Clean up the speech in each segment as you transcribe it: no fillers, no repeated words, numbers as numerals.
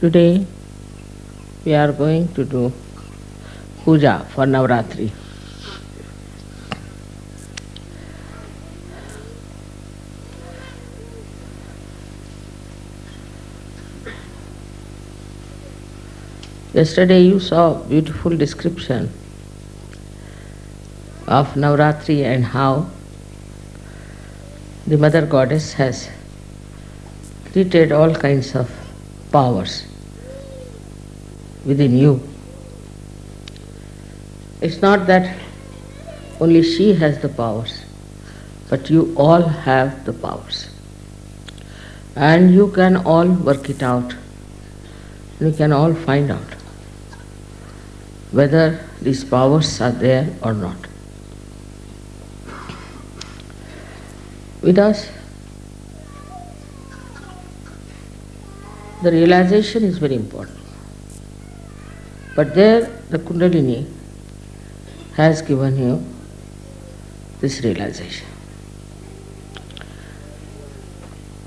Today we are going to do puja for Navratri. Yesterday you saw a beautiful description of Navratri and how the Mother Goddess has created all kinds of powers within you. It's not that only she has the powers, but you all have the powers. And you can all work it out. You can all find out whether these powers are there or not. With us, the realization is very important. But there, the Kundalini has given you this realization.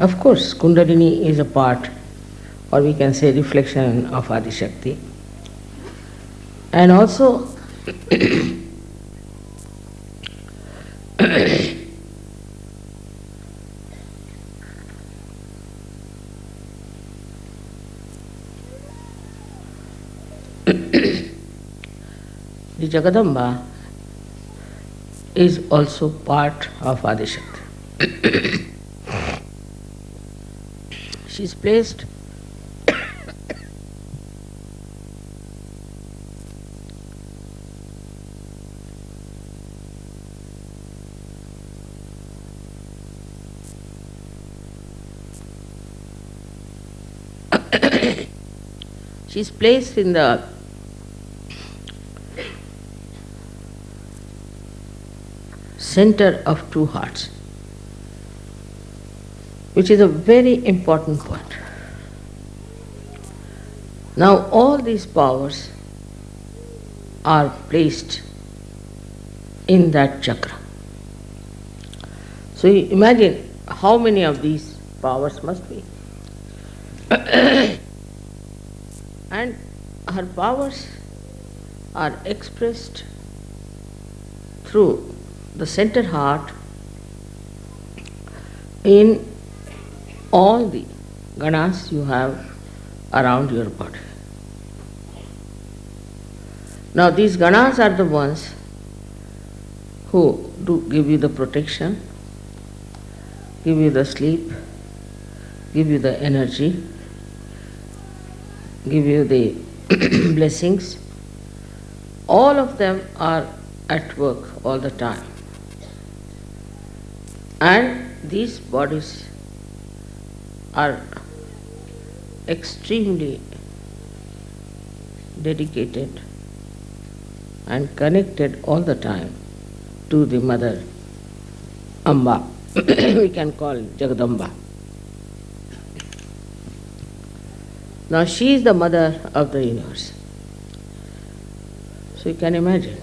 Of course, Kundalini is a part, or we can say reflection of Adi Shakti. And also, the Jagadamba is also part of Adi Shakti. She is placed she is placed in the center of two hearts, which is a very important point. Now all these powers are placed in that chakra. So you imagine how many of these powers must be. And her powers are expressed through the center heart in all the ganas you have around your body. Now these ganas are the ones who do give you the protection, give you the sleep, give you the energy, give you the blessings. All of them are at work all the time. And these bodies are extremely dedicated and connected all the time to the Mother Amba. We can call Jagadamba. Now she is the mother of the universe. So you can imagine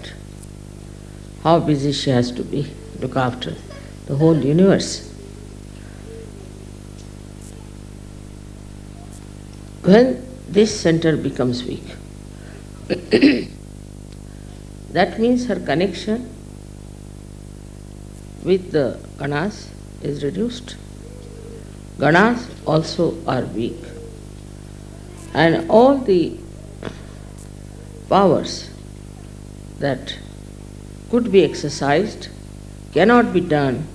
how busy she has to be, look after the whole universe. When this center becomes weak, that means her connection with the ganas is reduced. Ganas also are weak. And all the powers that could be exercised cannot be done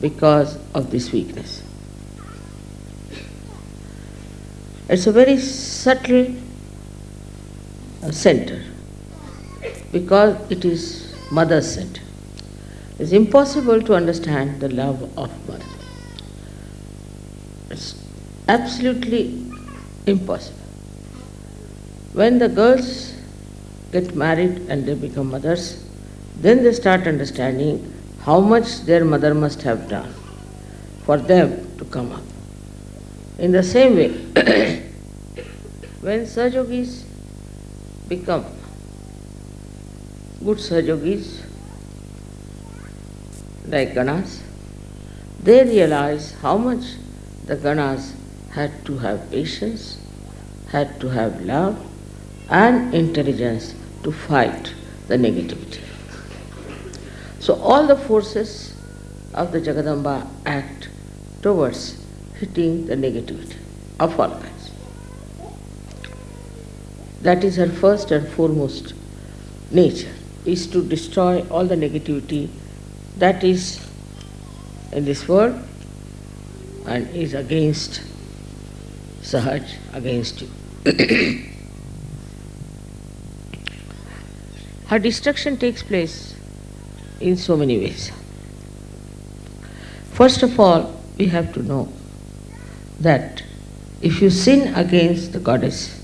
because of this weakness. It's a very subtle center because it is Mother's center. It's impossible to understand the love of Mother. It's absolutely impossible. When the girls get married and they become mothers, then they start understanding how much their mother must have done. for them to come up. In the same way, when Sahajogis become good Sahajogis, like Ganas, they realize how much the Ganas had to have patience, had to have love and intelligence to fight the negativity. So all the forces of the Jagadamba act towards hitting the negativity of all kinds. That is her first and foremost nature, is to destroy all the negativity that is in this world and is against Sahaj, against you. Her destruction takes place in so many ways. First of all, we have to know that if you sin against the goddess,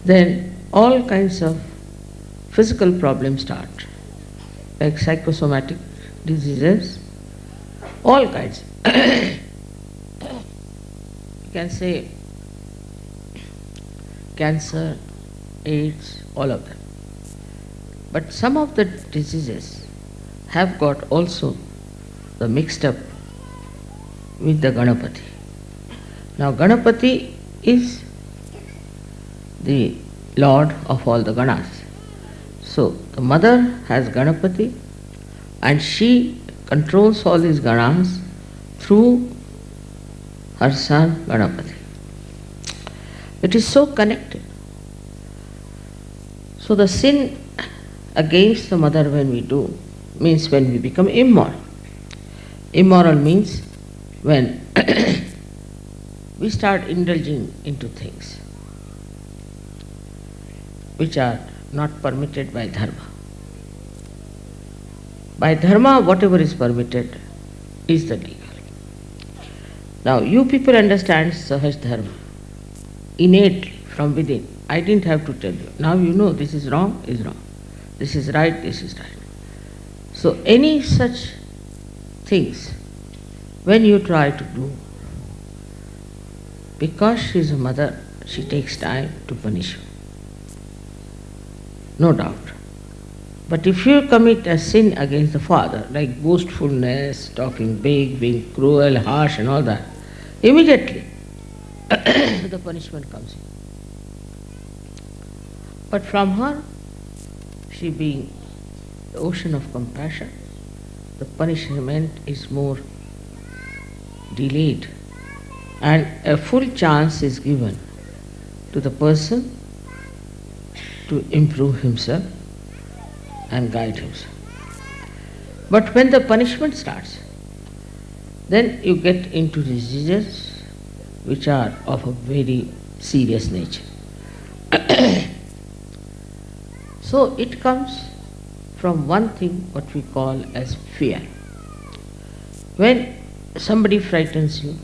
then all kinds of physical problems start, like psychosomatic diseases, all kinds. You can say cancer, AIDS, all of them. But some of the diseases have got also the mixed up with the Ganapati. Now Ganapati is the Lord of all the Ganas. So the mother has Ganapati and she controls all these Ganas through her son Ganapati. It is so connected. So the sin against the mother when we do means when we become immoral. Immoral means when we start indulging into things which are not permitted by dharma. By dharma, whatever is permitted is the legal. Now, you people understand Sahaj Dharma innately from within. I didn't have to tell you. Now you know this is wrong, this is right, this is right. So any such things, when you try to do, because she is a mother, she takes time to punish you. No doubt. But if you commit a sin against the father, like boastfulness, talking big, being cruel, harsh and all that, immediately the punishment comes in. But from her, she being the ocean of compassion, the punishment is more delayed and a full chance is given to the person to improve himself and guide himself. But when the punishment starts, then you get into diseases which are of a very serious nature. So it comes from one thing what we call as fear. When somebody frightens you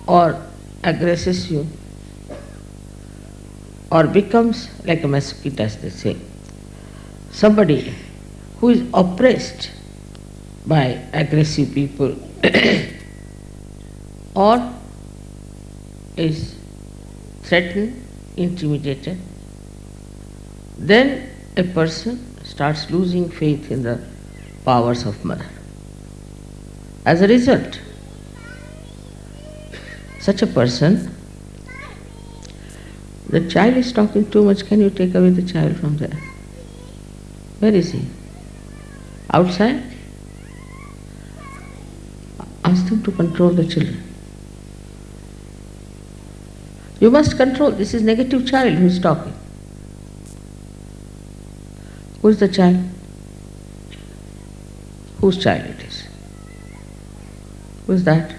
or aggresses you or becomes like a mosquito, as they say, somebody who is oppressed by aggressive people or is threatened, intimidated, then a person starts losing faith in the powers of mother. As a result, such a person, the child is talking too much, can you take away the child from there? Where is he? Outside? Ask them to control the children. You must control. This is negative child who is talking. Who is the child? Whose child it is? Who is that?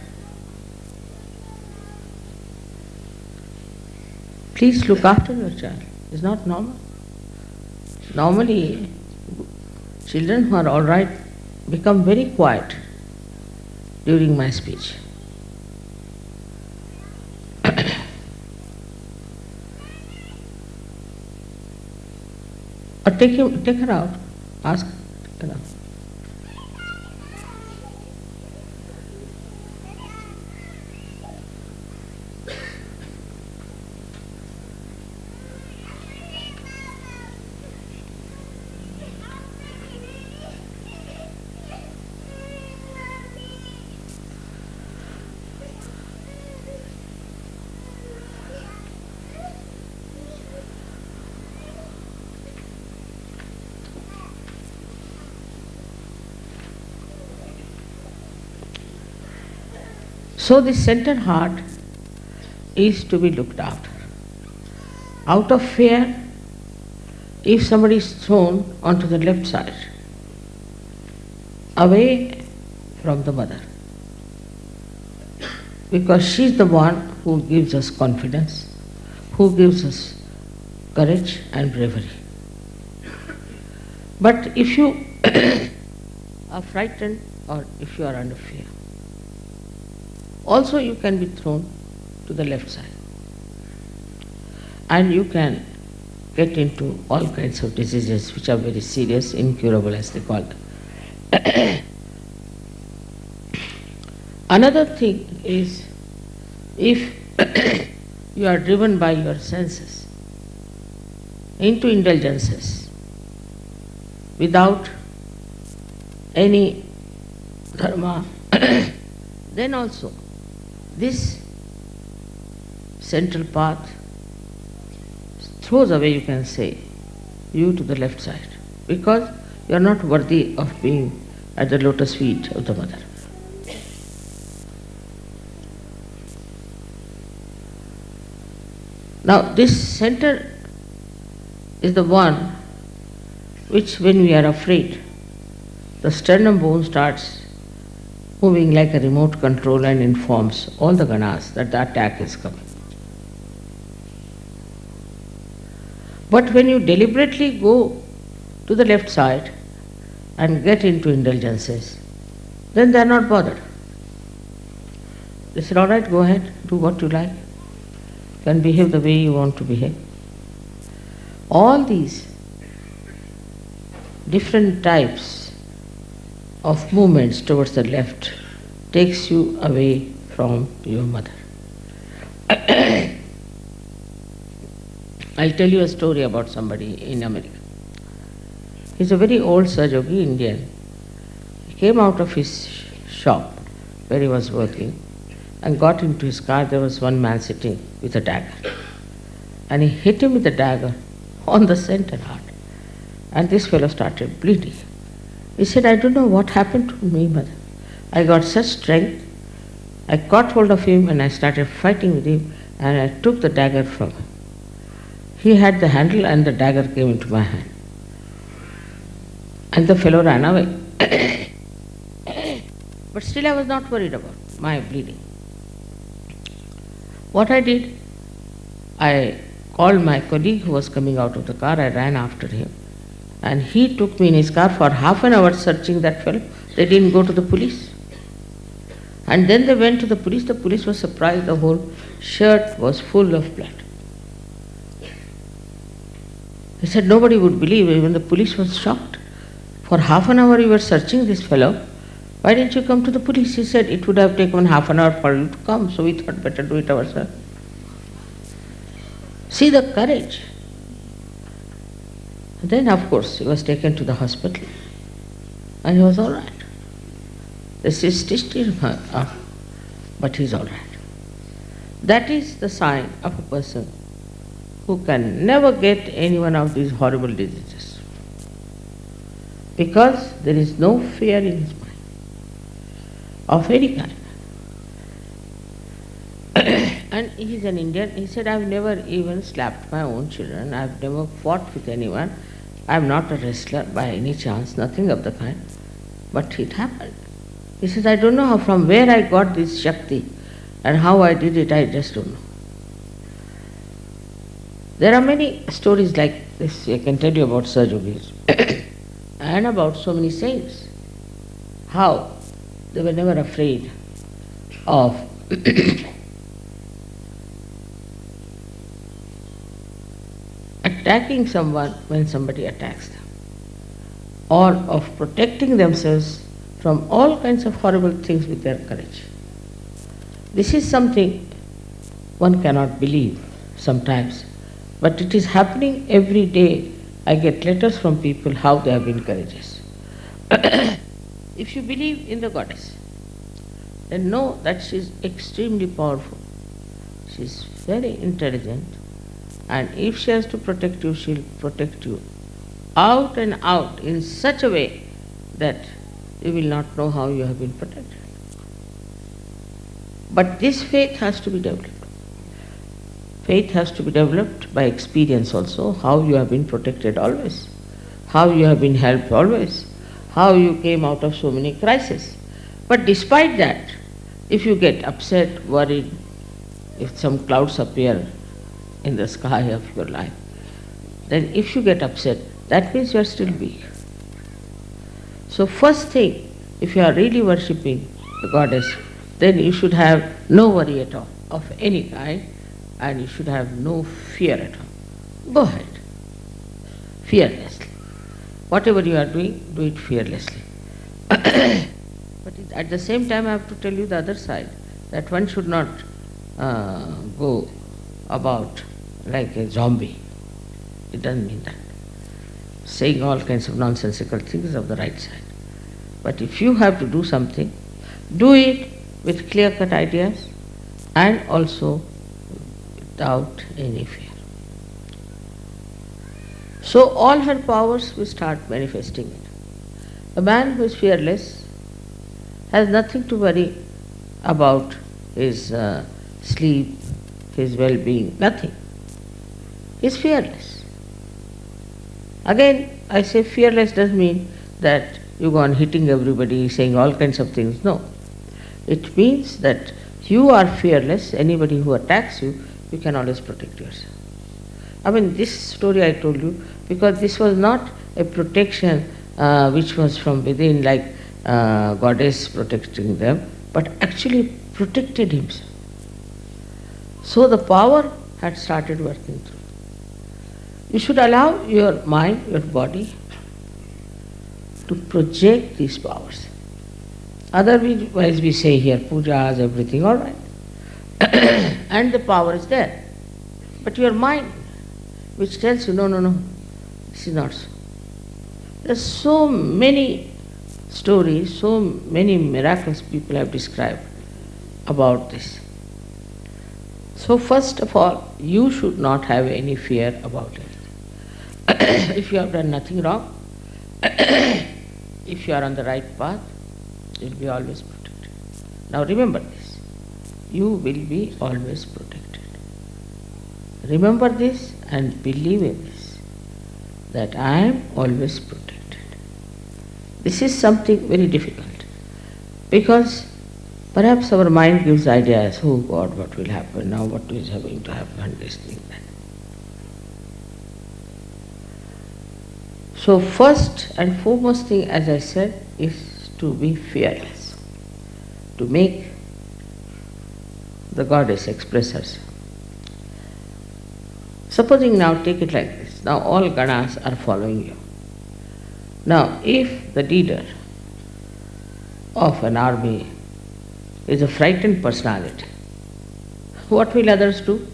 Please look after your child. It's not normal. Normally, children who are all right become very quiet during my speech. Or take her out. Ask her out. So this center heart is to be looked after. Out of fear, if somebody is thrown onto the left side, away from the mother, because she is the one who gives us confidence, who gives us courage and bravery. But if you are frightened or if you are under fear, also you can be thrown to the left side. And you can get into all kinds of diseases which are very serious, incurable as they call them. Another thing is, if you are driven by your senses into indulgences without any dharma, then also this central path throws away, you can say, you to the left side, because you are not worthy of being at the lotus feet of the mother. Now this center is the one which, when we are afraid, the sternum bone starts moving like a remote control and informs all the ganas that the attack is coming. But when you deliberately go to the left side and get into indulgences, then they are not bothered. They said, all right, go ahead, do what you like, you can behave the way you want to behave. All these different types of movements towards the left takes you away from your mother. I'll tell you a story about somebody in America. He's a very old Sahajogi Indian. He came out of his shop where he was working and got into his car. There was one man sitting with a dagger. And he hit him with the dagger on the center heart. And this fellow started bleeding. He said, I don't know what happened to me, mother. I got such strength. I caught hold of him and I started fighting with him and I took the dagger from him. He had the handle and the dagger came into my hand. And the fellow ran away. But still I was not worried about my bleeding. What I did, I called my colleague who was coming out of the car. I ran after him. And he took me in his car for half an hour searching that fellow. They didn't go to the police. And then they went to the police. The police was surprised. The whole shirt was full of blood. He said nobody would believe. Even the police was shocked. For half an hour you were searching this fellow. Why didn't you come to the police? He said it would have taken half an hour for you to come, so we thought better do it ourselves. See the courage. Then of course he was taken to the hospital and he was all right. They stitched him up, but he's all right. That is the sign of a person who can never get any one of these horrible diseases, because there is no fear in his mind of any kind. And he's an Indian. He said, I've never even slapped my own children. I've never fought with anyone. I'm not a wrestler by any chance, nothing of the kind. But it happened. He says, I don't know from where I got this Shakti and how I did it, I just don't know. There are many stories like this I can tell you about Sahajogis and about so many saints, how they were never afraid of attacking someone when somebody attacks them, or of protecting themselves from all kinds of horrible things with their courage. This is something one cannot believe sometimes, but it is happening every day. I get letters from people how they have been courageous. If you believe in the goddess, then know that she is extremely powerful. She is very intelligent, and if she has to protect you, she will protect you out and out in such a way that you will not know how you have been protected. But this faith has to be developed. Faith has to be developed by experience also, how you have been protected always, how you have been helped always, how you came out of so many crises. But despite that, if you get upset, worried, if some clouds appear in the sky of your life, then if you get upset, that means you are still weak. So first thing, if you are really worshipping the goddess, then you should have no worry at all of any kind, and you should have no fear at all. Go ahead, fearlessly. Whatever you are doing, do it fearlessly. But at the same time, I have to tell you the other side, that one should not go about like a zombie. It doesn't mean that. Saying all kinds of nonsensical things of the right side. But if you have to do something, do it with clear-cut ideas and also without any fear. So all her powers will start manifesting it. A man who is fearless has nothing to worry about his sleep, his well-being, nothing. He is fearless. Again, I say fearless doesn't mean that you go on hitting everybody, saying all kinds of things. No. It means that you are fearless. Anybody who attacks you, you can always protect yourself. I mean, this story I told you, because this was not a protection which was from within, like goddess protecting them, but actually protected himself. So the power had started working through. You should allow your mind, your body, to project these powers. Otherwise we say here, pujas, everything, all right. And the power is there. But your mind, which tells you, no, this is not so. There are so many stories, so many miracles people have described about this. So first of all, you should not have any fear about it. If you have done nothing wrong, if you are on the right path, you will be always protected. Now remember this, you will be always protected. Remember this and believe in this, that I am always protected. This is something very difficult, because perhaps our mind gives ideas, oh God, what will happen now, what is going to happen, this thing, that. So first and foremost thing, as I said, is to be fearless, to make the goddess express herself. Supposing now, take it like this, now all ganas are following you. Now if the leader of an army is a frightened personality, what will others do?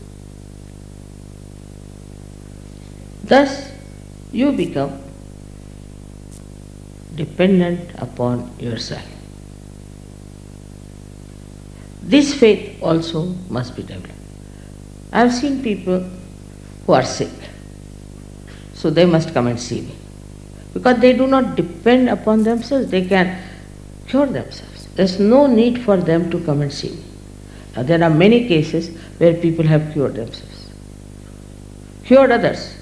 Thus you become dependent upon yourself. This faith also must be developed. I have seen people who are sick, so they must come and see me, because they do not depend upon themselves, they can cure themselves. There is no need for them to come and see me. Now there are many cases where people have cured themselves, cured others,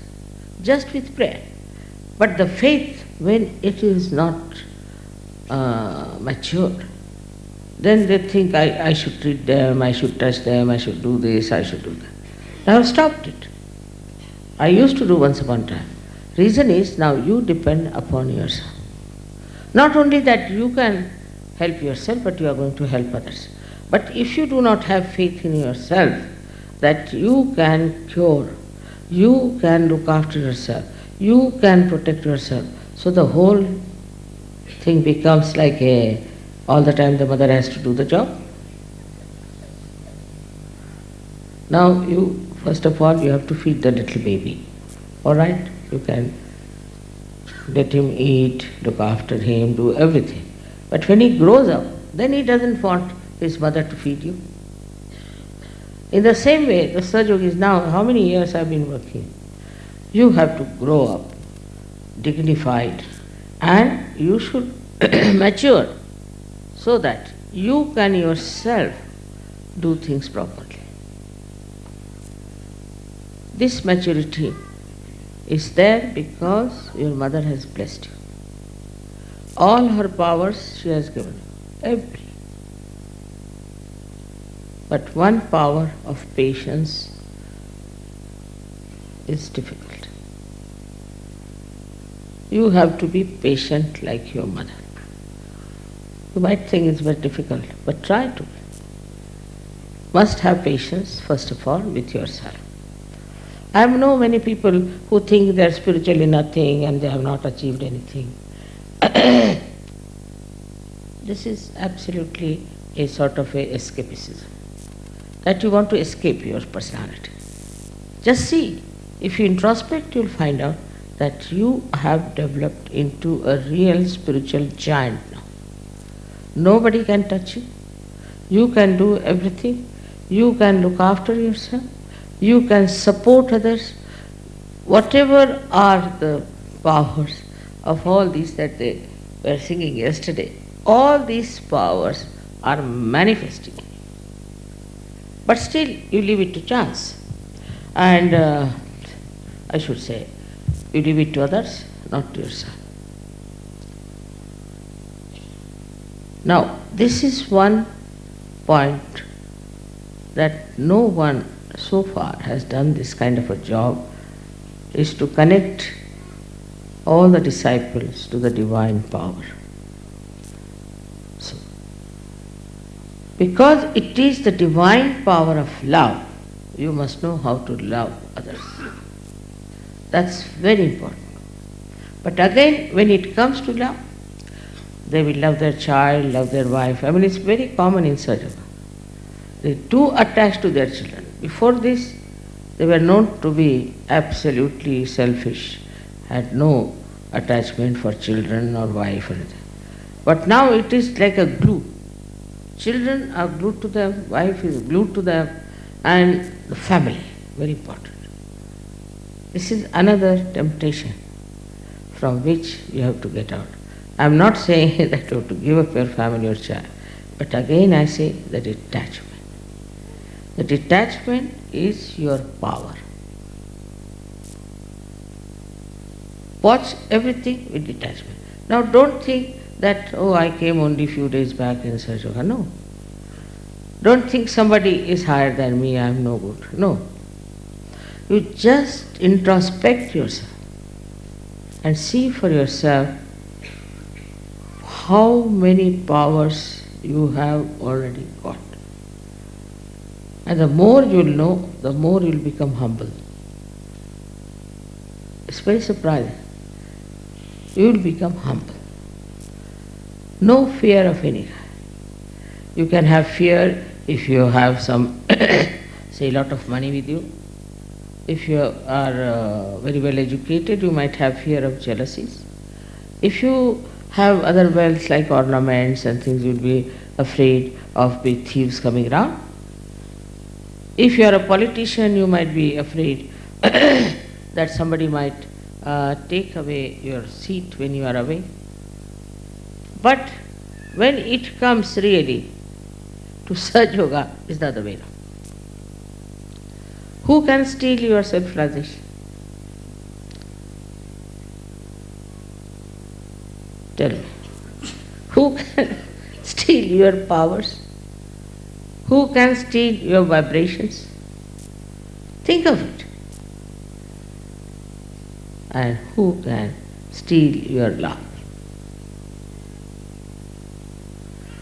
just with prayer. But the faith, when it is not matured, then they think I should treat them, I should touch them, I should do this, I should do that. I have stopped it. I used to do once upon a time. Reason is, now you depend upon yourself. Not only that you can help yourself, but you are going to help others. But if you do not have faith in yourself, that you can cure, you can look after yourself, you can protect yourself, so the whole thing becomes like all the time the mother has to do the job. Now you, first of all, you have to feed the little baby. All right, you can let him eat, look after him, do everything. But when he grows up, then he doesn't want his mother to feed you. In the same way, the Sahajogis now, how many years I've been working? You have to grow up, dignified, and you should mature, so that you can yourself do things properly. This maturity is there because your mother has blessed you. All her powers she has given you, every. But one power of patience is difficult. You have to be patient like your mother. You might think it's very difficult, but try to. Must have patience, first of all, with yourself. I know many people who think they are spiritually nothing and they have not achieved anything. This is absolutely a sort of a escapism, that you want to escape your personality. Just see, if you introspect, you'll find out that you have developed into a real spiritual giant now. Nobody can touch you. You can do everything. You can look after yourself. You can support others. Whatever are the powers of all these that they were singing yesterday, all these powers are manifesting. But still, you leave it to chance. And I should say, you leave it to others, not to yourself. Now, this is one point that no one so far has done this kind of a job, is to connect all the disciples to the divine power. So, because it is the divine power of love, you must know how to love others. That's very important. But again, when it comes to love, they will love their child, love their wife. I mean, it's very common in Sahaja. They are too attached to their children. Before this, they were known to be absolutely selfish, had no attachment for children or wife or anything. But now it is like a glue. Children are glued to them, wife is glued to them, and the family, very important. This is another temptation from which you have to get out. I am not saying that you have to give up your family or child, but again I say the detachment. The detachment is your power. Watch everything with detachment. Now don't think that, oh, I came only few days back in Sahaja Yoga. No. Don't think somebody is higher than me, I am no good. No. You just introspect yourself and see for yourself how many powers you have already got. And the more you'll know, the more you'll become humble. It's very surprising. You'll become humble. No fear of any kind. You can have fear if you have some, say, a lot of money with you. If you are very well educated, you might have fear of jealousies. If you have other wealth like ornaments and things, you'll be afraid of big thieves coming around. If you are a politician, you might be afraid that somebody might take away your seat when you are away. But when it comes really to Sahaja Yoga, it's the other way around. Who can steal your self-realization? Tell me. Who can steal your powers? Who can steal your vibrations? Think of it. And who can steal your love?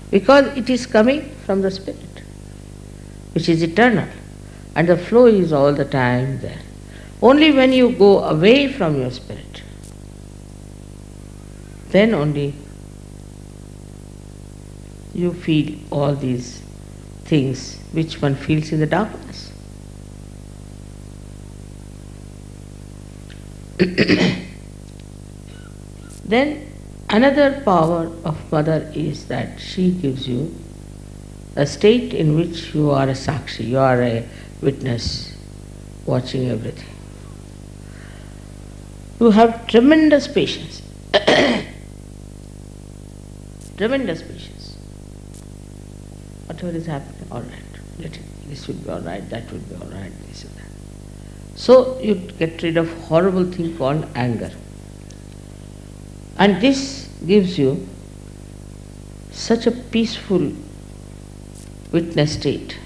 Because it is coming from the Spirit, which is eternal. And the flow is all the time there. Only when you go away from your Spirit, then only you feel all these things which one feels in the darkness. Then another power of Mother is that she gives you a state in which you are a sakshi, you are a witness, watching everything. You have tremendous patience. Tremendous patience. Whatever is happening, all right. This will be all right, that will be all right, this and that. So you get rid of horrible thing called anger. And this gives you such a peaceful witness state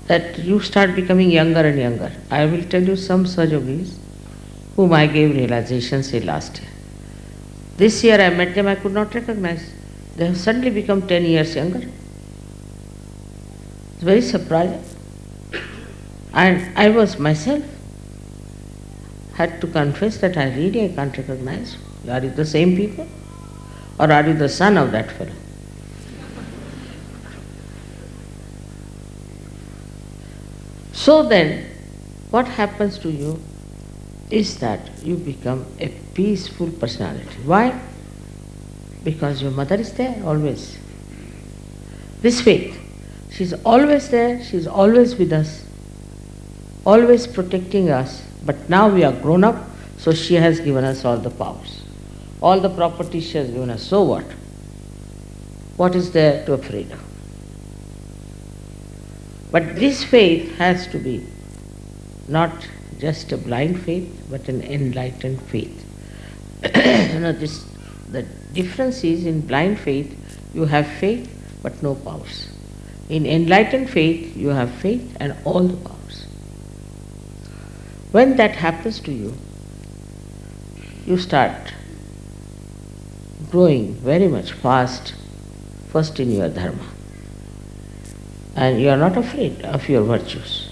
that you start becoming younger and younger. I will tell you some Sahajogis whom I gave realization, say, last year. This year I met them, I could not recognize. They have suddenly become 10 years younger. It's very surprising. And I was myself had to confess that I can't recognize. Are you the same people? Or are you the son of that fellow? So then, what happens to you is that you become a peaceful personality. Why? Because your mother is there always. This faith, she's always there, she's always with us, always protecting us. But now we are grown up, so she has given us all the powers. All the property she has given us. So what? What is there to afraid of? But this faith has to be not just a blind faith, but an enlightened faith. The difference is, in blind faith, you have faith but no powers. In enlightened faith, you have faith and all the powers. When that happens to you, you start growing very much fast, first in your dharma. And you are not afraid of your virtues.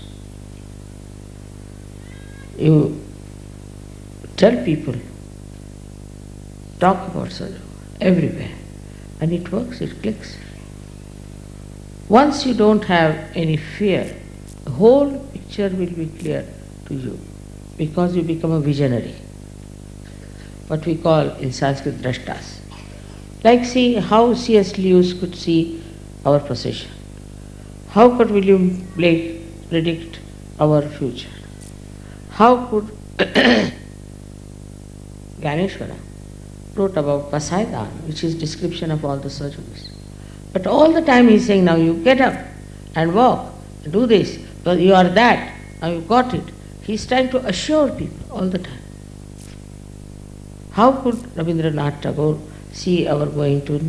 You tell people, talk about sadhu everywhere, and it works, it clicks. Once you don't have any fear, the whole picture will be clear to you, because you become a visionary, what we call in Sanskrit drashtas. Like, see how C.S. Lewis could see our procession. How could William Blake predict our future? How could Ganeshwara wrote about Pasaidan, which is description of all the surgeries. But all the time he is saying, now you get up and walk, do this, because you are that, now you got it. He is trying to assure people all the time. How could Rabindranath Tagore see our going to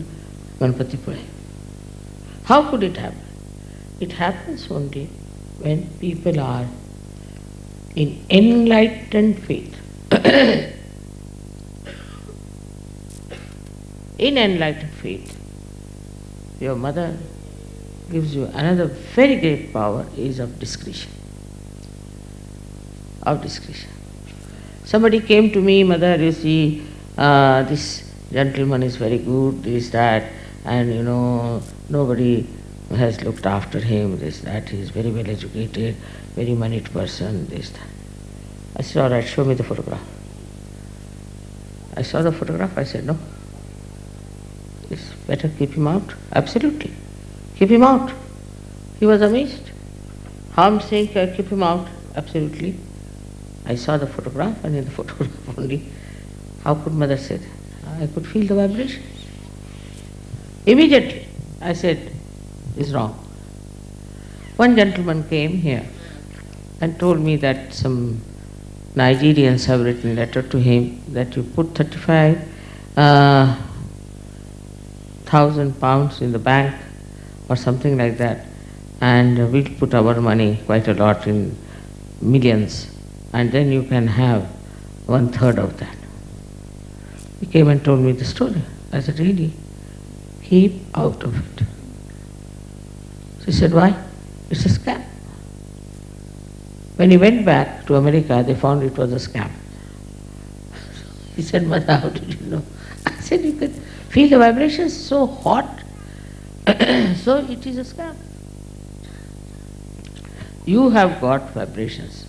Ganpatipure? How could it happen? It happens only when people are in enlightened faith. In enlightened faith, your mother gives you another very great power, is of discretion. Of discretion. Somebody came to me, mother, you see, this gentleman is very good, this, that, and nobody has looked after him, this, that, he is very well educated, very moneyed person, this, that. I said, all right, show me the photograph. I saw the photograph, I said, no, it's better keep him out. Absolutely. Keep him out. He was amazed. How I'm saying keep him out? Absolutely. I saw the photograph, and in the photograph only, how could mother say that? I could feel the vibrations. Immediately, I said, it's wrong. One gentleman came here and told me that some Nigerians have written a letter to him that you put 35,000 pounds in the bank or something like that, and we'll put our money quite a lot in millions, and then you can have 1/3 of that. He came and told me the story. I said, really? Keep out of it. She said, why? It's a scam. When he went back to America, they found it was a scam. He said, mother, how did you know? I said, you could feel the vibrations so hot, so it is a scam. You have got vibrations.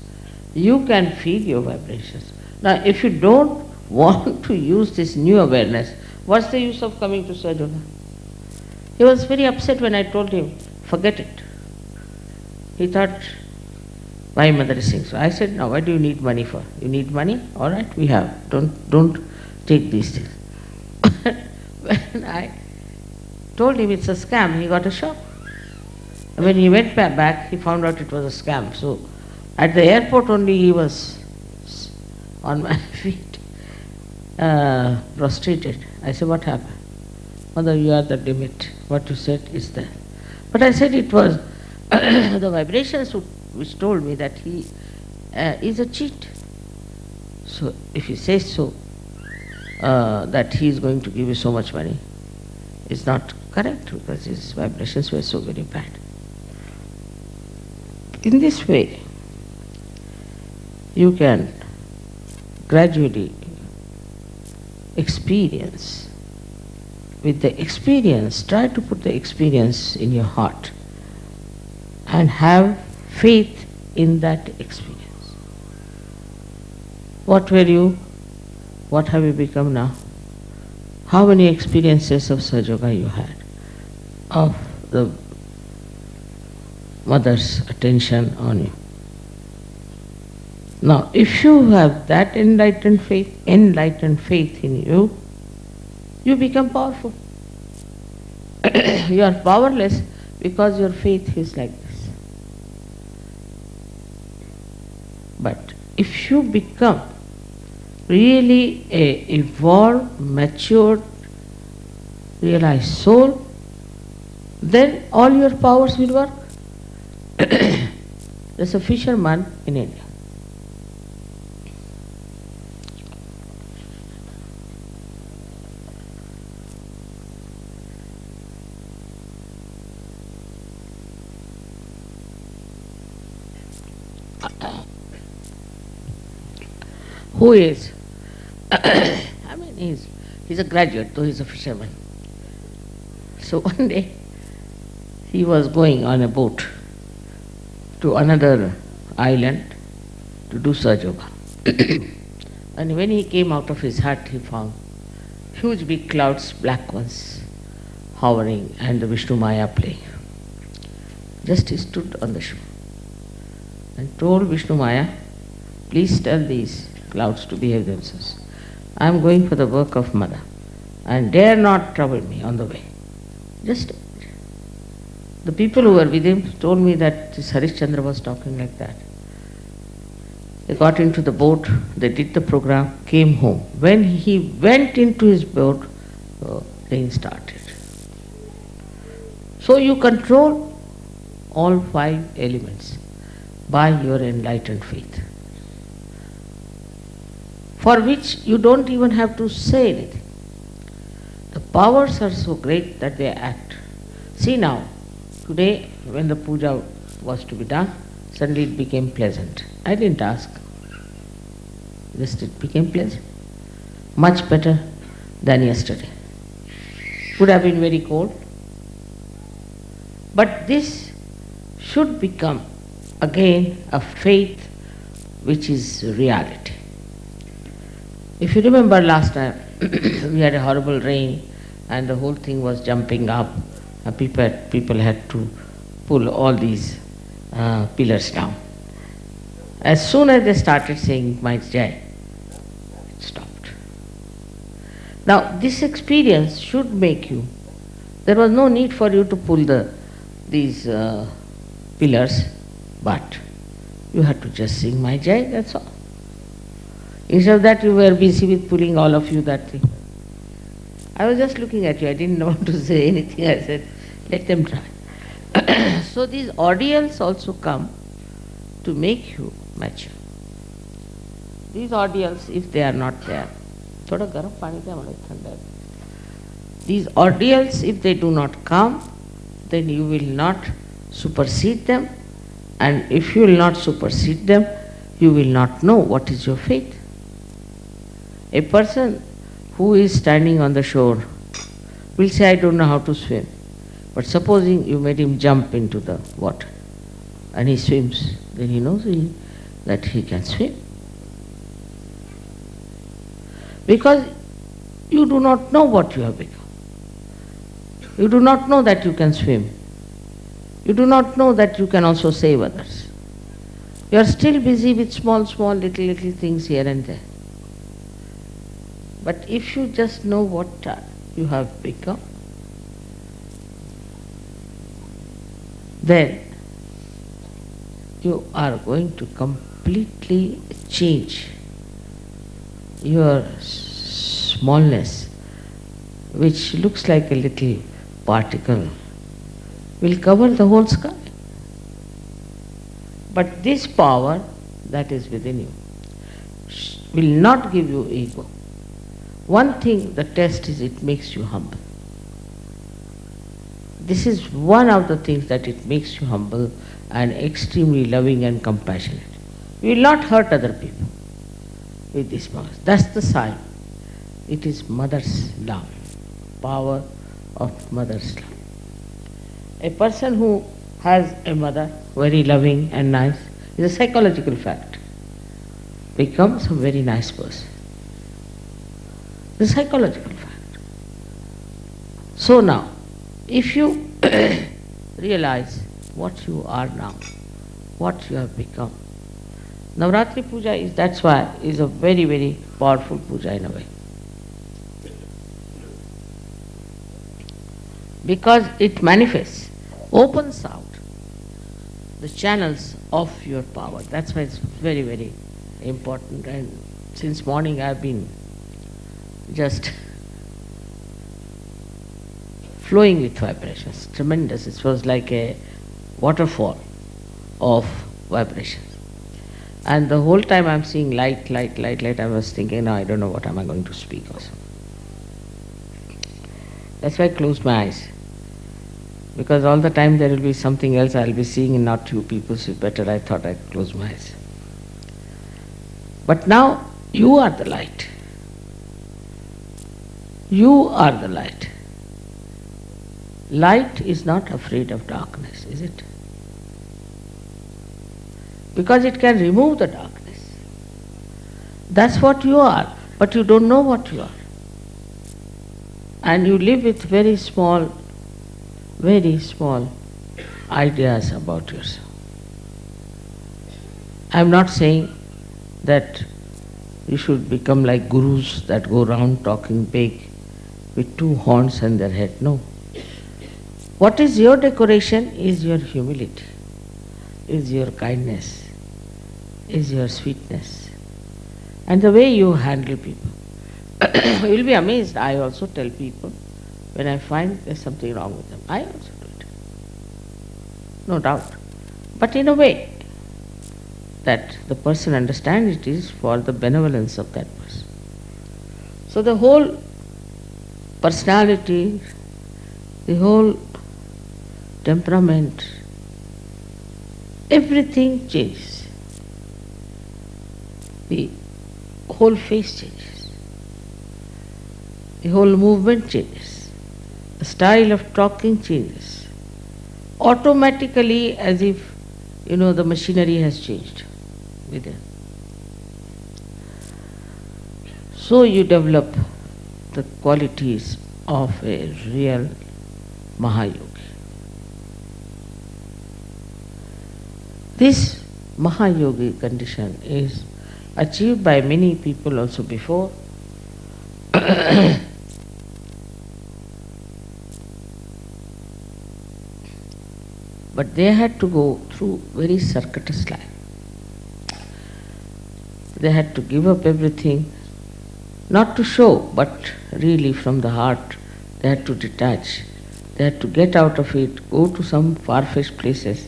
You can feel your vibrations. Now, if you don't want to use this new awareness, what's the use of coming to Sahaja? He was very upset when I told him, forget it. He thought, my mother is saying so. I said, now what do you need money for? You need money? All right, we have. Don't take these things. When I told him it's a scam, he got a shock. When he went back, he found out it was a scam. So at the airport only he was on my feet, prostrated. I said, what happened? Mother, you are the limit. What you said is there. But I said it was the vibrations which told me that he is a cheat. So if he says so, that he is going to give you so much money, it's not correct because his vibrations were so very bad. In this way, you can gradually experience. With the experience, try to put the experience in your heart and have faith in that experience. What were you? What have you become now? How many experiences of Sahaja Yoga you had? Of the mother's attention on you. Now, if you have that enlightened faith in you, you become powerful. You are powerless because your faith is like this. But if you become really a evolved, matured, realized soul, then all your powers will work. There's a fisherman in India. Who is, he's a graduate, though he's a fisherman. So one day, he was going on a boat to another island to do Sahaja Yoga. And when he came out of his hut, he found huge big clouds, black ones, hovering, and the Vishnu Maya playing. Just he stood on the shore and told Vishnu Maya, please tell these clouds to behave themselves. I am going for the work of Mother and dare not trouble me on the way. Just the people who were with him told me that this Harishchandra was talking like that. They got into the boat, they did the program, came home. When he went into his boat, rain started. So you control all 5 elements by your enlightened faith, for which you don't even have to say anything. The powers are so great that they act. See now, today when the puja was to be done, suddenly it became pleasant. I didn't ask. Just it became pleasant. Much better than yesterday. Would have been very cold. But this should become again a faith which is reality. If you remember last time, we had a horrible rain and the whole thing was jumping up. People had to pull all these pillars down. As soon as they started saying my Jai, it stopped. Now this experience should make you, there was no need for you to pull these pillars, but you had to just sing my Jai, that's all. Instead of that, you were busy with pulling all of you that thing. I was just looking at you, I didn't want to say anything. I said, let them try. So these ordeals also come to make you mature. These ordeals, if they are not there, these ordeals, if they do not come, then you will not supersede them, and if you will not supersede them, you will not know what is your faith. A person who is standing on the shore will say, I don't know how to swim. But supposing you made him jump into the water and he swims, then he knows that he can swim. Because you do not know what you have become. You do not know that you can swim. You do not know that you can also save others. You are still busy with small, little things here and there. But if you just know what you have become, then you are going to completely change your smallness, which looks like a little particle, will cover the whole sky. But this power that is within you will not give you ego. One thing, the test is it makes you humble. This is one of the things that it makes you humble and extremely loving and compassionate. You will not hurt other people with this power. That's the sign. It is mother's love, power of mother's love. A person who has a mother, very loving and nice, is a psychological fact, becomes a very nice person. The psychological fact. So now, if you realize what you are now, what you have become, Navratri Puja that's why is a very, very powerful puja in a way. Because it manifests, opens out the channels of your power. That's why it's very, very important. And since morning I've been just flowing with vibrations. Tremendous. It was like a waterfall of vibrations. And the whole time I'm seeing light, light, light, light. I was thinking, no, I don't know what am I going to speak also. That's why I closed my eyes. Because all the time there will be something else I'll be seeing and not you people, so better I thought I'd close my eyes. But now you are the light. You are the light. Light is not afraid of darkness, is it? Because it can remove the darkness. That's what you are, but you don't know what you are. And you live with very small ideas about yourself. I'm not saying that you should become like gurus that go around talking big with two horns on their head. No. What is your decoration is your humility, is your kindness, is your sweetness, and the way you handle people. You will be amazed. I also tell people when I find there's something wrong with them. I also do it. No doubt. But in a way that the person understands it is for the benevolence of that person. So the whole personality, the whole temperament, everything changes. The whole face changes. The whole movement changes. The style of talking changes. Automatically, as if, the machinery has changed within. So you develop the qualities of a real Mahayogi. This Mahayogi condition is achieved by many people also before. But they had to go through very circuitous life. They had to give up everything, not to show, but really from the heart. They had to detach. They had to get out of it, go to some far-fetched places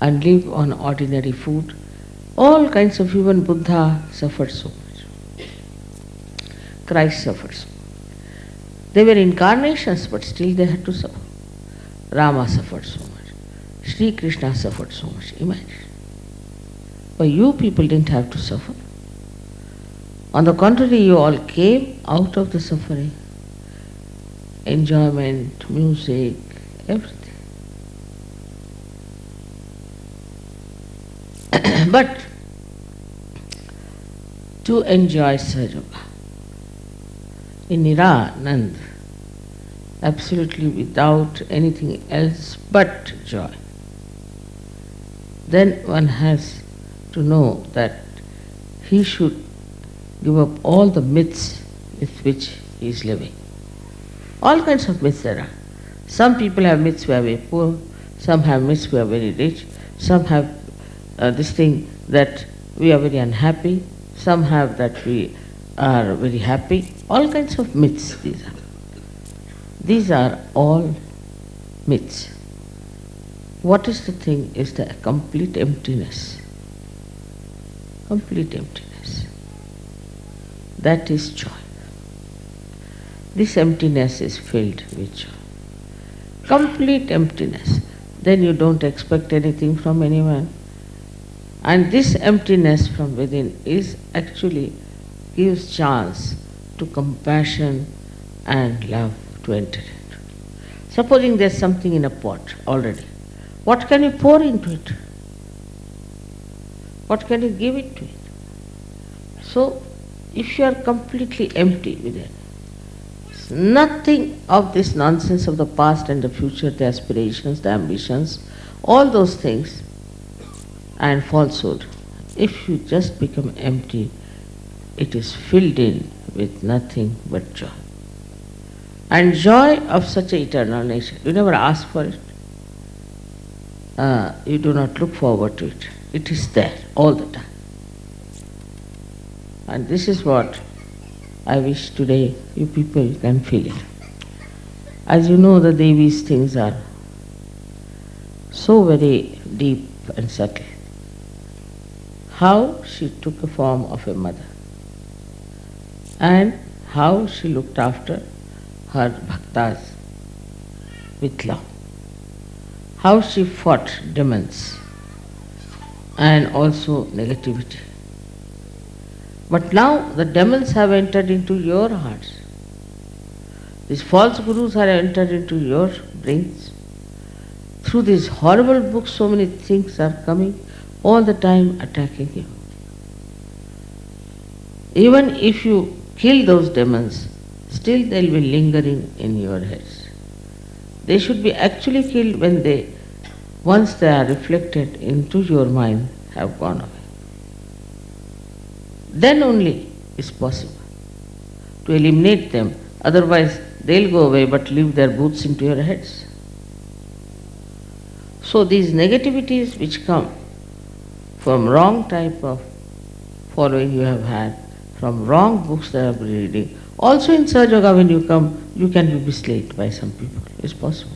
and live on ordinary food. All kinds of, even Buddha suffered so much. Christ suffered so much. They were incarnations, but still they had to suffer. Rama suffered so much. Sri Krishna suffered so much. Imagine. But you people didn't have to suffer. On the contrary, you all came out of the suffering. Enjoyment, music, everything. But to enjoy Sahajoga in Niranand, absolutely without anything else but joy, then one has to know that he should give up all the myths with which he is living. All kinds of myths there are. Some people have myths where we are poor, Some have myths, we are very rich. Some have this thing that we are very unhappy. Some have that we are very happy. All kinds of myths these are. These are all myths. What is the thing is the complete emptiness. Complete emptiness. That is joy. This emptiness is filled with joy. Complete emptiness. Then you don't expect anything from anyone. And this emptiness from within is actually gives chance to compassion and love to enter into. Supposing there's something in a pot already, what can you pour into it? What can you give it to it? So, if you are completely empty within, nothing of this nonsense of the past and the future, the aspirations, the ambitions, all those things and falsehood, if you just become empty, it is filled in with nothing but joy. And joy of such an eternal nature, you never ask for it. You do not look forward to it. It is there all the time. And this is what I wish today you people can feel it. As you know, the Devi's things are so very deep and subtle. How she took a form of a mother and how she looked after her bhaktas with love. How she fought demons and also negativity. But now the demons have entered into your hearts. These false gurus have entered into your brains. Through these horrible books, so many things are coming, all the time attacking you. Even if you kill those demons, still they will be lingering in your heads. They should be actually killed when they, once they are reflected into your mind, have gone away. Then only is possible to eliminate them, otherwise they'll go away but leave their boots into your heads. So these negativities which come from wrong type of following you have had, from wrong books that you have been reading, also in Sahaja Yoga when you come, you can be misled by some people. It's possible.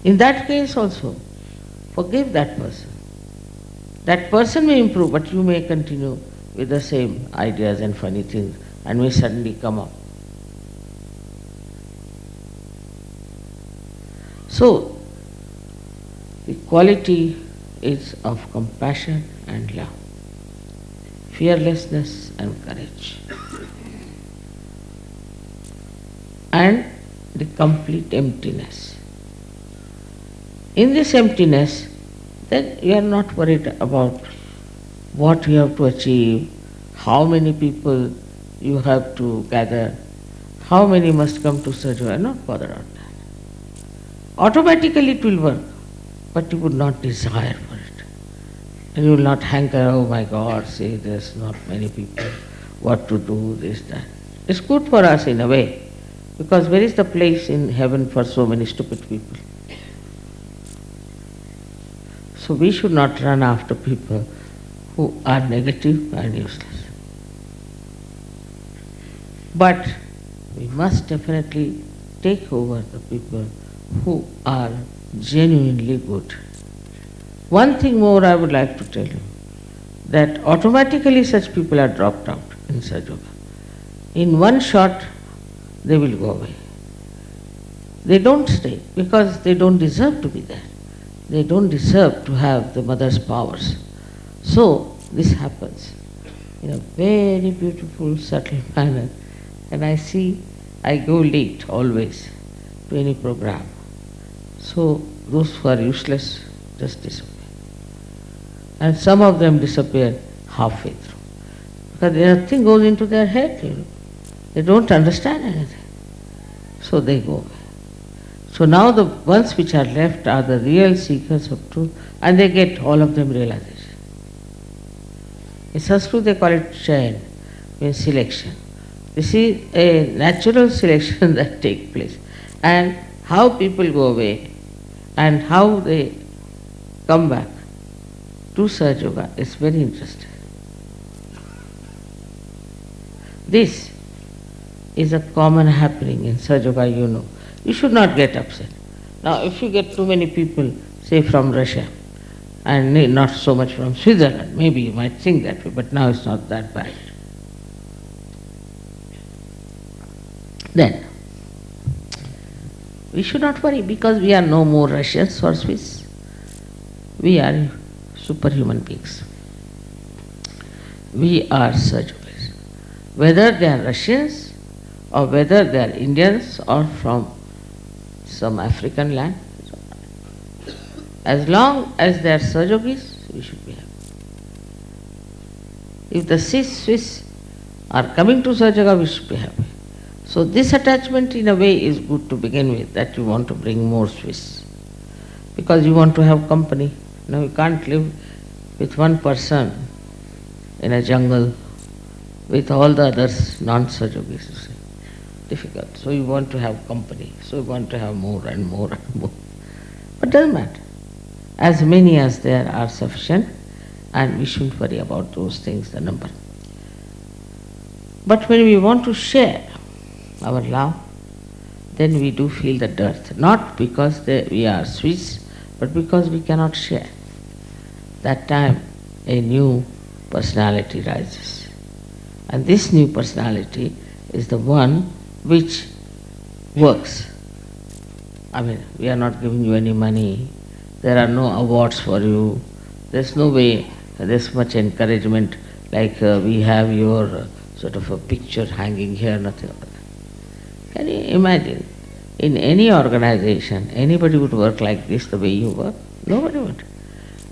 In that case also, forgive that person. That person may improve, but you may continue with the same ideas and funny things and may suddenly come up. So, the quality is of compassion and love, fearlessness and courage, and the complete emptiness. In this emptiness, then you are not worried about what you have to achieve, how many people you have to gather, how many must come to Sahaja Yoga. Not bother about that. Automatically it will work, but you would not desire for it. And you will not hanker, oh my God, say there's not many people, what to do, this, that. It's good for us in a way, because where is the place in heaven for so many stupid people? So we should not run after people who are negative and useless. But we must definitely take over the people who are genuinely good. One thing more I would like to tell you, that automatically such people are dropped out in Sahaja Yoga. In one shot, they will go away. They don't stay because they don't deserve to be there. They don't deserve to have the mother's powers. So this happens in a very beautiful, subtle manner. And I go late always to any program. So those who are useless just disappear. And some of them disappear halfway through. Because nothing goes into their head, They don't understand anything. So they go away. So now the ones which are left are the real seekers of truth, and they get all of them realization. In Sanskrit they call it chayan, means selection. This is a natural selection that takes place. And how people go away, and how they come back to Sahaja Yoga is very interesting. This is a common happening in Sahaja Yoga, you know. You should not get upset. Now, if you get too many people, say from Russia, and not so much from Switzerland, maybe you might think that way, but now it's not that bad. Then, we should not worry because we are no more Russians or Swiss. We are superhuman beings. We are Sahaja Yogis. Whether they are Russians or whether they are Indians or from some African land, as long as they are Sahaja Yogis, we should be happy. If the Swiss are coming to Sahaja Yoga, we should be happy. So this attachment in a way is good to begin with, that you want to bring more Swiss. Because you want to have company. Now you can't live with one person in a jungle with all the others non-Sahaja Yogis, you see. Difficult. So you want to have company. So you want to have more and more and more. But doesn't matter. As many as there are sufficient, and we shouldn't worry about those things, the number. But when we want to share our love, then we do feel the dearth. Not because we are Swiss, but because we cannot share. That time a new personality rises. And this new personality is the one which works. I mean, we are not giving you any money, there are no awards for you, there's no way, there's much encouragement like we have your sort of a picture hanging here, nothing like that. Can you imagine? In any organization, anybody would work like this the way you work? Nobody would.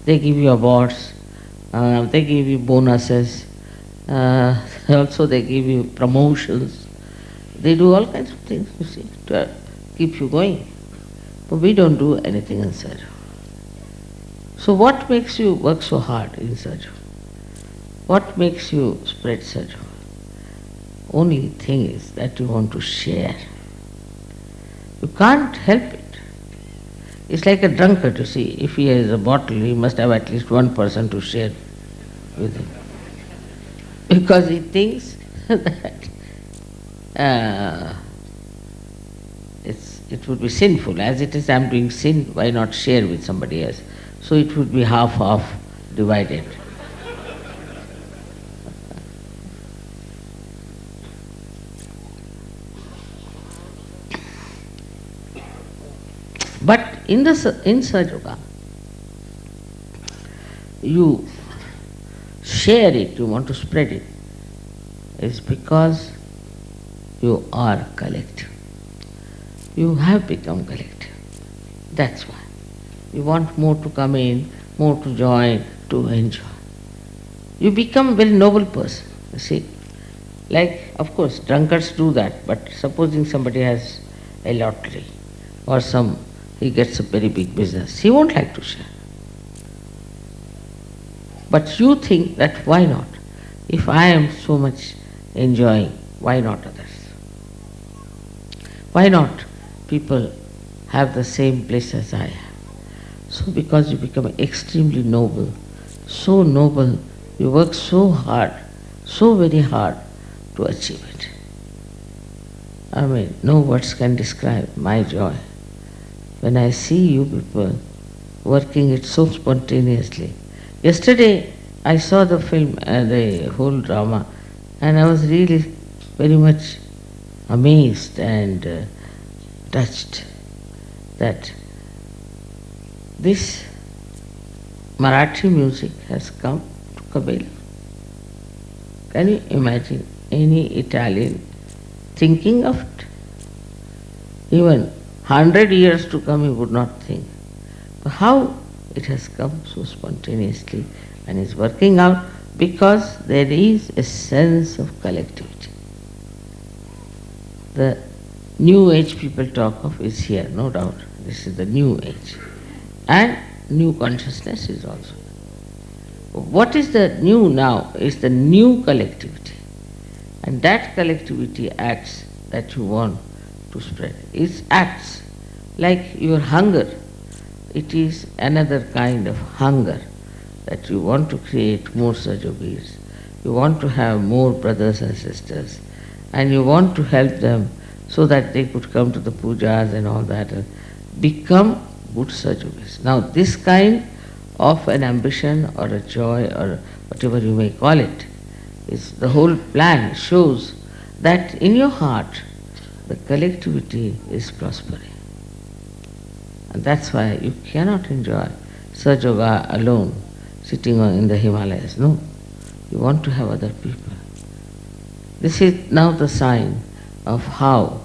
They give you awards, they give you bonuses, also they give you promotions. They do all kinds of things, you see, to keep you going. But we don't do anything in Sahaja. So what makes you work so hard in Sahaja? What makes you spread Sahaja? Only thing is that you want to share. You can't help it. It's like a drunkard, you see. If he has a bottle, he must have at least one person to share with him. Because he thinks that it would be sinful. As it is, I am doing sin, why not share with somebody else? So it would be half-half divided. But in Sahaja Yoga, you share it, you want to spread it, is because you are collective. You have become collective. That's why. You want more to come in, more to join, to enjoy. You become a very noble person, you see. Like, of course, drunkards do that, but supposing somebody has a lottery or he gets a very big business, he won't like to share. But you think that why not? If I am so much enjoying, why not others? Why not people have the same bliss as I have? So because you become extremely noble, so noble, you work so hard, so very hard to achieve it. I mean, no words can describe my joy when I see you people working it so spontaneously. Yesterday I saw the film, the whole drama, and I was really very much amazed and touched that this Marathi music has come to Kabel. Can you imagine any Italian thinking of it? Even 100 years to come he would not think. But how it has come so spontaneously and is working out because there is a sense of collectivity. The new age people talk of is here, no doubt. This is the new age. And new consciousness is also. What is the new now is the new collectivity. And that collectivity acts that you want to spread. It acts like your hunger it is another kind of hunger that you want to create more Sajogis, you want to have more brothers and sisters, and you want to help them so that they could come to the pujas and all that and become good Sajogis. Now, this kind of an ambition or a joy or whatever you may call it, is the whole plan shows that in your heart the collectivity is prospering. And that's why you cannot enjoy Sajoga alone, sitting in the Himalayas. No, you want to have other people. This is now the sign of how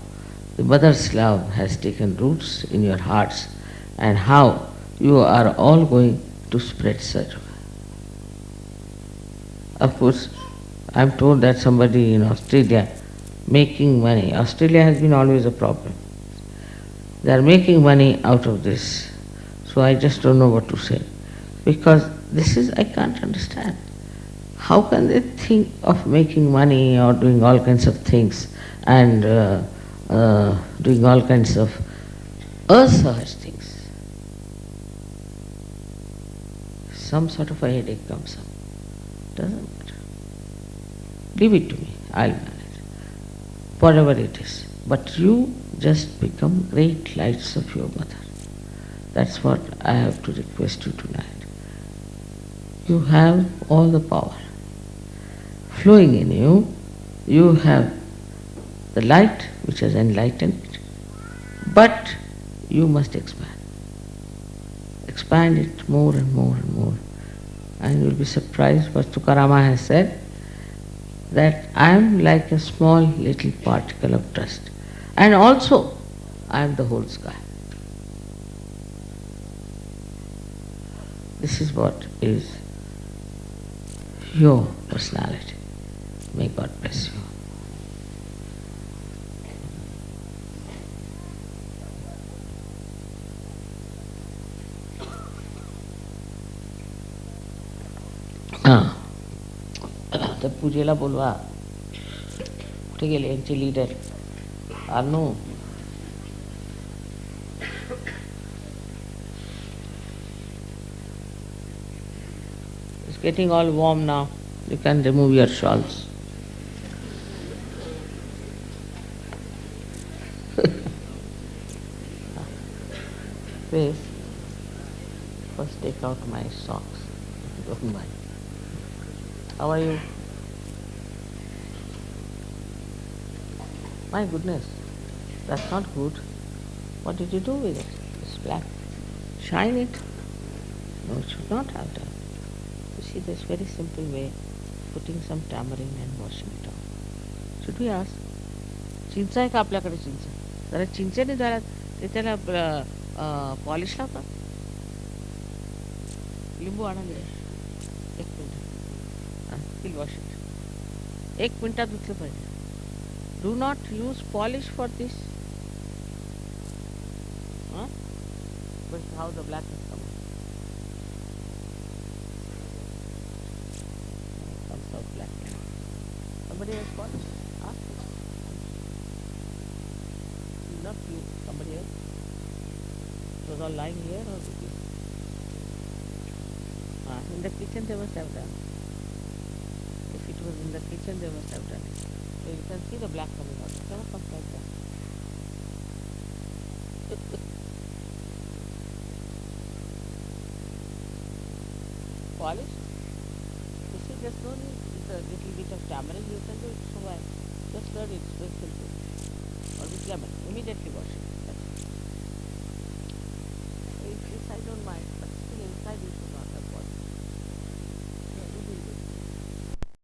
the mother's love has taken roots in your hearts and how you are all going to spread Sajoga. Of course, I'm told that somebody in Australia making money. Australia has been always a problem. They are making money out of this. So I just don't know what to say. Because this is, I can't understand. How can they think of making money or doing all kinds of things and doing all kinds of asahaj things? Some sort of a headache comes up. Doesn't matter. Leave it to me. I'll manage. Whatever it is. But you just become great lights of your mother. That's what I have to request you tonight. You have all the power flowing in you. You have the light which has enlightened it. But you must expand. Expand it more and more and more. And you'll be surprised what Tukarama has said, that I am like a small little particle of dust. And also, I am the whole sky. This is what is your personality. May God bless you. तर पूजेला बोलवा. कुठे गेले यांचे leader? Anu, it's getting all warm now. You can remove your shawls. Please, first take out my socks, if you don't mind. How are you? My goodness, that's not good. What did you do with it? It's black. Shine it. No, it should not have done. You see, there's very simple way, putting some tamarind and washing it off. Should we ask? चिंचा आहे का आपल्याकडे चिंच? जरा चिंचेने जरा ते त्याला polish लावतात. लिंबू आणा लिंबू. एक मिनिट. We'll wash it. एक मिनिटात धुतलं पाहिजे. Do not use polish for this. Huh? But how the black has come out. Comes out black. Somebody else polish? Ask me. Not you, somebody else. It was all lying here or with you? In the kitchen they must have done. If it was in the kitchen they must have done it. So you can see the black coming out. It never comes like that. Polish? You see, there's no need. It's a little bit of tamarind. You can do it. So why? Just learn it. It's very simple. Or with lemon. Immediately wash it. That's it. This I don't mind.